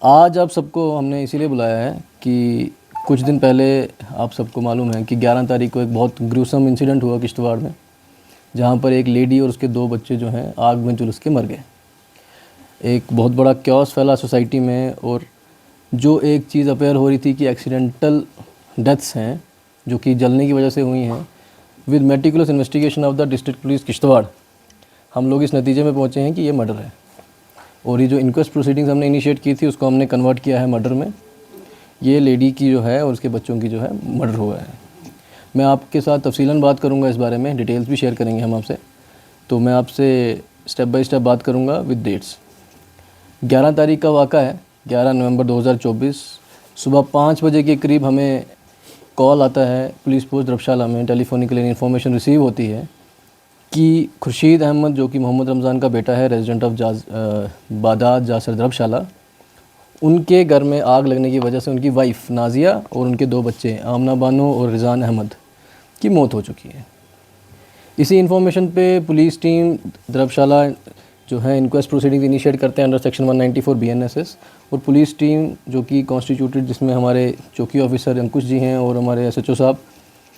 आज आप सबको हमने इसीलिए बुलाया है कि कुछ दिन पहले आप सबको मालूम है कि 11 तारीख को एक बहुत ग्रूसम इंसिडेंट हुआ किश्तवाड़ में, जहाँ पर एक लेडी और उसके 2 बच्चे जो हैं आग में झुलस के मर गए। एक बहुत बड़ा क्योस फैला सोसाइटी में, और जो एक चीज़ अपेयर हो रही थी कि एक्सीडेंटल डेथ्स हैं जो कि जलने की वजह से हुई हैं, with meticulous investigation of the district police Kishtwar हम लोग इस नतीजे में पहुँचे हैं कि ये मर्डर है। और ये जो इंक्वेस्ट प्रोसीडिंग्स हमने इनिशिएट की थी उसको हमने कन्वर्ट किया है मर्डर में। ये लेडी की जो है और उसके बच्चों की जो है मर्डर हुआ है। मैं आपके साथ तफसीलन बात करूंगा इस बारे में, डिटेल्स भी शेयर करेंगे हम आपसे। तो मैं आपसे स्टेप बाय स्टेप बात करूंगा विद डेट्स। 11 तारीख का वाक़ा है, 11 नवंबर 2024 सुबह 5 बजे के करीब हमें कॉल आता है पुलिस पोस्ट द्रबशाला में। टेलीफोनिकली इन्फॉर्मेशन रिसीव होती है कि खुर्शीद अहमद, जो कि मोहम्मद रमज़ान का बेटा है, रेजिडेंट ऑफ बादात जासर द्रबशाला, उनके घर में आग लगने की वजह से उनकी वाइफ नाजिया और उनके 2 बच्चे आमना बानो और रिज़ान अहमद की मौत हो चुकी है। इसी इन्फॉर्मेशन पे पुलिस टीम द्रबशाला जो है इंक्वेस्ट प्रोसीडिंग्स इनिशिएट करते हैं अंडर सेक्शन 194 BNSS, और पुलिस टीम जो कि कॉन्स्टिट्यूटेड, जिसमें हमारे चौकी ऑफिसर अंकुश जी हैं और हमारे SHO साहब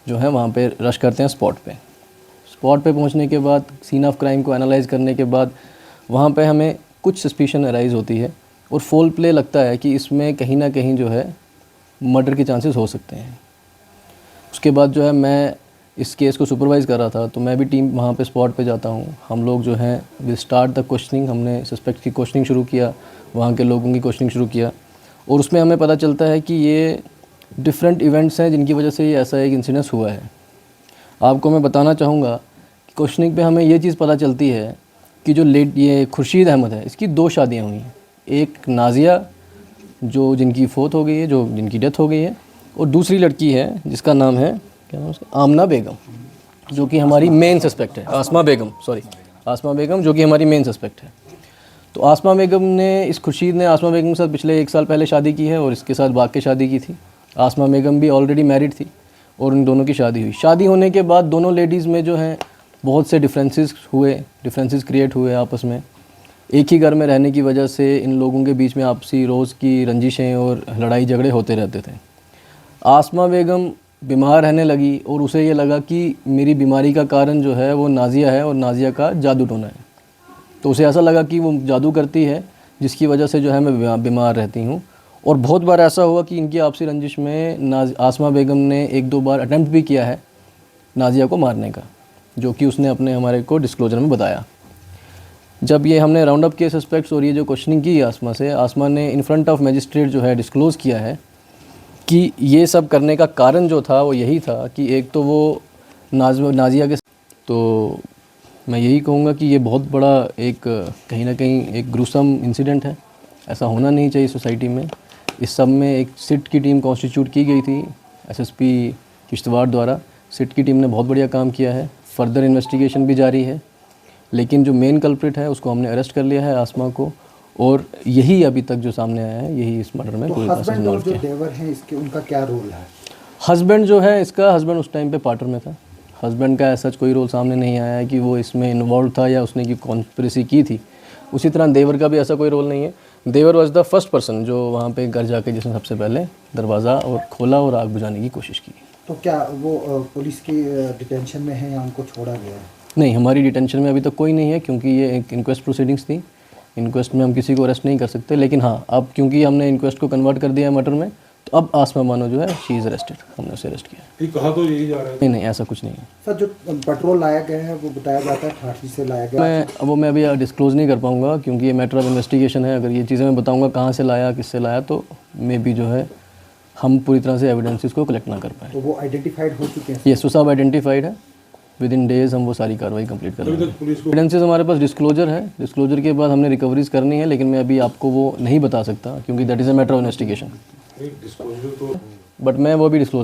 जो हैं, वहाँ पे रश करते हैं स्पॉट पे पहुंचने के बाद सीन ऑफ क्राइम को एनालाइज करने के बाद वहाँ पे हमें कुछ सस्पिशन अराइज होती है और फोल प्ले लगता है कि इसमें कहीं ना कहीं जो है मर्डर के चांसेस हो सकते हैं। उसके बाद जो है मैं इस केस को सुपरवाइज़ कर रहा था, तो मैं भी टीम वहाँ पे स्पॉट पे जाता हूँ। हम लोग जो हैं विल स्टार्ट द क्वेश्चनिंग, हमने सस्पेक्ट की क्वेश्चनिंग शुरू किया, वहाँ के लोगों की क्वेश्चनिंग शुरू किया, और उसमें हमें पता चलता है कि ये डिफरेंट इवेंट्स हैं जिनकी वजह से ये ऐसा एक इंसिडेंस हुआ है। आपको मैं बताना चाहूँगा कि क्वेश्चनिंग पे हमें ये चीज़ पता चलती है कि जो ये खुर्शीद अहमद है, इसकी 2 शादियाँ हुई हैं। एक नाजिया जो जिनकी फोत हो गई है, जो जिनकी डेथ हो गई है, और दूसरी लड़की है जिसका नाम है, क्या नाम उसका, आमना बेगम, जो कि हमारी मेन सस्पेक्ट है। आसमा बेगम जो कि हमारी मेन सस्पेक्ट है। तो आसमा बेगम ने, इस खुर्शीद ने आसमा बेगम के साथ पिछले 1 साल पहले शादी की है और इसके साथ वाक़ई शादी की थी। आसमा बेगम भी ऑलरेडी मैरिड थी और उन दोनों की शादी हुई। शादी होने के बाद दोनों लेडीज़ में जो हैं बहुत से डिफरेंसेस क्रिएट हुए आपस में। एक ही घर में रहने की वजह से इन लोगों के बीच में आपसी रोज़ की रंजिशें और लड़ाई झगड़े होते रहते थे। आसमा बेगम बीमार रहने लगी और उसे ये लगा कि मेरी बीमारी का कारण जो है वो नाजिया है और नाजिया का जादू टोना है। तो उसे ऐसा लगा कि वो जादू करती है जिसकी वजह से जो है मैं बीमार रहती हूँ। और बहुत बार ऐसा हुआ कि इनकी आपसी रंजिश में आसमा बेगम ने 1-2 बार अटैम्प्ट भी किया है नाजिया को मारने का, जो कि उसने अपने हमारे को डिस्क्लोजर में बताया। जब ये हमने राउंड अप किए सस्पेक्ट्स और ये जो क्वेश्चनिंग की आसमा से, आसमा ने इन फ्रंट ऑफ मजिस्ट्रेट जो है डिस्क्लोज़ किया है कि ये सब करने का कारण जो था वो यही था कि एक तो वो नाजिया के, तो मैं यही कहूँगा कि ये बहुत बड़ा एक कहीं ना कहीं एक ग्रूसम इंसिडेंट है। ऐसा होना नहीं चाहिए सोसाइटी में। इस सब में एक सिट की टीम कॉन्स्टिट्यूट की गई थी SSP किश्तवाड़ द्वारा। सिट की टीम ने बहुत बढ़िया काम किया है, फर्दर इन्वेस्टिगेशन भी जारी है, लेकिन जो मेन कल्प्रिट है उसको हमने अरेस्ट कर लिया है, आसमा को, और यही अभी तक जो सामने आया है यही इस मर्डर में पूरी तरह से इन्वॉल्व किया। जो देवर हैं इसके, उनका क्या रोल है? हस्बैंड जो है, इसका हस्बैंड उस टाइम पे पार्टनर में था। हस्बैंड का ऐसा कोई रोल सामने नहीं आया है कि वो इसमें इन्वॉल्व था या उसने की कॉन्स्पिरेसी की थी। उसी तरह देवर का भी ऐसा कोई रोल नहीं है। देवर वॉज द फर्स्ट पर्सन जो वहाँ पे घर जाके जिसने सबसे पहले दरवाज़ा और खोला और आग बुझाने की कोशिश की। तो क्या वो पुलिस की डिटेंशन में है या उनको छोड़ा गया है? नहीं, हमारी डिटेंशन में अभी तक कोई नहीं है, क्योंकि ये एक इंक्वेस्ट प्रोसीडिंग्स थी। इंक्वेस्ट में हम किसी को अरेस्ट नहीं कर सकते, लेकिन हाँ, अब क्योंकि हमने इंक्वेस्ट को कन्वर्ट कर दिया है मर्डर में, तो अब आसमा मानो जो है शी इज़ अरेस्टेड, हमने उसे अरेस्ट किया। कहा तो यही जा रहा है? नहीं, ऐसा कुछ नहीं है सर। जो पेट्रोल लाया गया है वो बताया जाता है ठाठी से लाया गया। मैं अभी डिस्क्लोज़ नहीं कर पाऊँगा, क्योंकि ये मैटर ऑफ इन्वेस्टिगेशन है। अगर ये चीज़ें मैं बताऊँगा कहाँ से लाया, किससे लाया, तो मे बी जो है हम पूरी तरह से एविडेंसेस को कलेक्ट ना कर पाए। तो वो आइडेंटिफाइड हो चुके हैं? ये सब आइडेंटिफाइड है। विद इन डेज़ हम वो सारी कार्रवाई कंप्लीट कर लेंगे। एविडेंसेस हमारे पास डिस्क्लोजर है, डिस्क्लोजर के बाद हमने रिकवरीज करनी है, लेकिन मैं अभी आपको वो नहीं बता सकता क्योंकि that is a matter of investigation. But मैं वो भी डिस्क्लोज